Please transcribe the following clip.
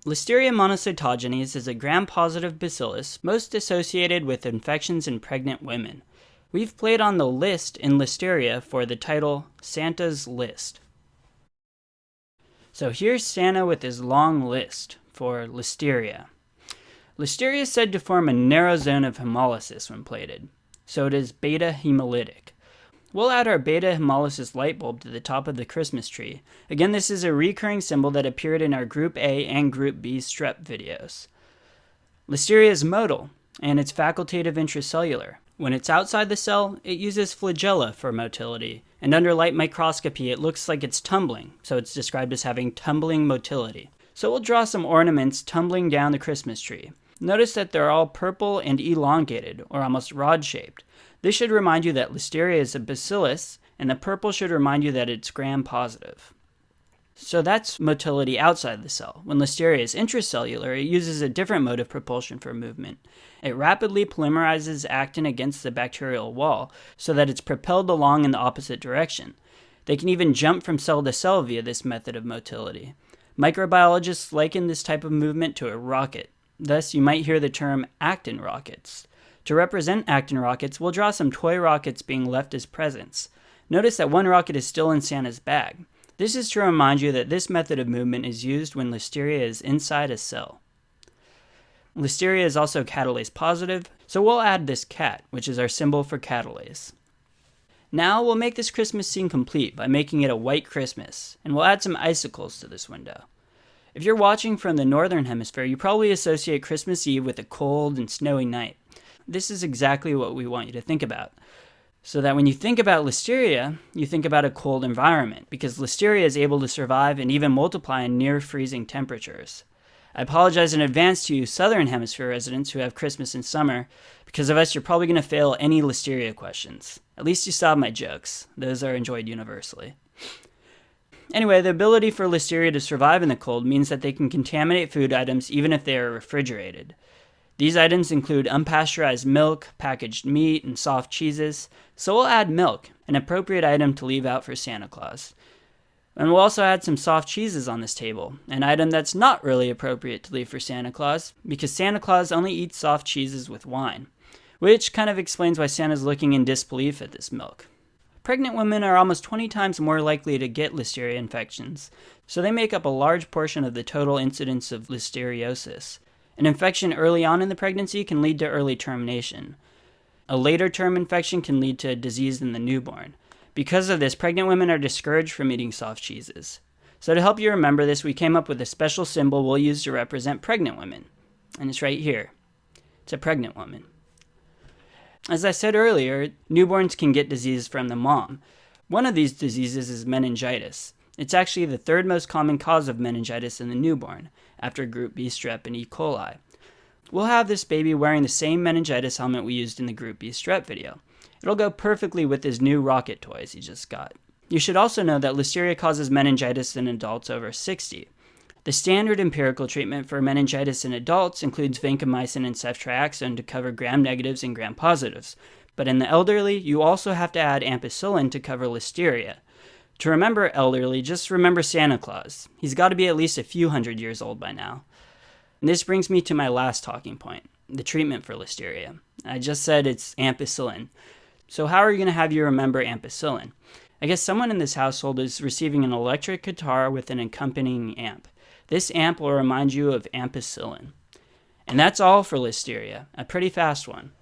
Listeria monocytogenes is a gram-positive bacillus most associated with infections in pregnant women. We've played on the list in Listeria for the title Santa's List. So here's Santa with his long list for Listeria. Listeria is said to form a narrow zone of hemolysis when plated, so it is beta hemolytic. We'll add our beta hemolysis light bulb to the top of the Christmas tree. Again, this is a recurring symbol that appeared in our Group A and Group B strep videos. Listeria is motile, and it's facultative intracellular. When it's outside the cell, it uses flagella for motility, and under light microscopy it looks like it's tumbling, so it's described as having tumbling motility. So we'll draw some ornaments tumbling down the Christmas tree. Notice that they're all purple and elongated, or almost rod-shaped. This should remind you that Listeria is a bacillus, and the purple should remind you that it's gram-positive. So that's motility outside the cell. When Listeria is intracellular, it uses a different mode of propulsion for movement. It rapidly polymerizes actin against the bacterial wall so that it's propelled along in the opposite direction. They can even jump from cell to cell via this method of motility. Microbiologists liken this type of movement to a rocket. Thus, you might hear the term actin rockets. To represent actin rockets, we'll draw some toy rockets being left as presents. Notice that one rocket is still in Santa's bag. This is to remind you that this method of movement is used when Listeria is inside a cell. Listeria is also catalase positive, so we'll add this cat, which is our symbol for catalase. Now we'll make this Christmas scene complete by making it a white Christmas, and we'll add some icicles to this window. If you're watching from the northern hemisphere, you probably associate Christmas Eve with a cold and snowy night. This is exactly what we want you to think about. So that when you think about Listeria, you think about a cold environment, because Listeria is able to survive and even multiply in near freezing temperatures. I apologize in advance to you southern hemisphere residents who have Christmas in summer. Because of us, you're probably going to fail any Listeria questions. At least you saw my jokes. Those are enjoyed universally. Anyway, the ability for Listeria to survive in the cold means that they can contaminate food items even if they are refrigerated. These items include unpasteurized milk, packaged meat, and soft cheeses, so we'll add milk, an appropriate item to leave out for Santa Claus. And we'll also add some soft cheeses on this table, an item that's not really appropriate to leave for Santa Claus, because Santa Claus only eats soft cheeses with wine, which kind of explains why Santa's looking in disbelief at this milk. Pregnant women are almost 20 times more likely to get Listeria infections, so they make up a large portion of the total incidence of listeriosis. An infection early on in the pregnancy can lead to early termination. A later term infection can lead to a disease in the newborn. Because of this, pregnant women are discouraged from eating soft cheeses. So to help you remember this, we came up with a special symbol we'll use to represent pregnant women. And it's right here. It's a pregnant woman. As I said earlier, newborns can get disease from the mom. One of these diseases is meningitis. It's actually the third most common cause of meningitis in the newborn, after Group B strep and E. coli. We'll have this baby wearing the same meningitis helmet we used in the Group B strep video. It'll go perfectly with his new rocket toys he just got. You should also know that Listeria causes meningitis in adults over 60. The standard empirical treatment for meningitis in adults includes vancomycin and ceftriaxone to cover gram-negatives and gram-positives. But in the elderly, you also have to add ampicillin to cover Listeria. To remember elderly, just remember Santa Claus. He's got to be at least a few hundred years old by now. And this brings me to my last talking point, the treatment for Listeria. I just said it's ampicillin. So how are you going to have you remember ampicillin? I guess someone in this household is receiving an electric guitar with an accompanying amp. This amp will remind you of ampicillin. And that's all for Listeria, a pretty fast one.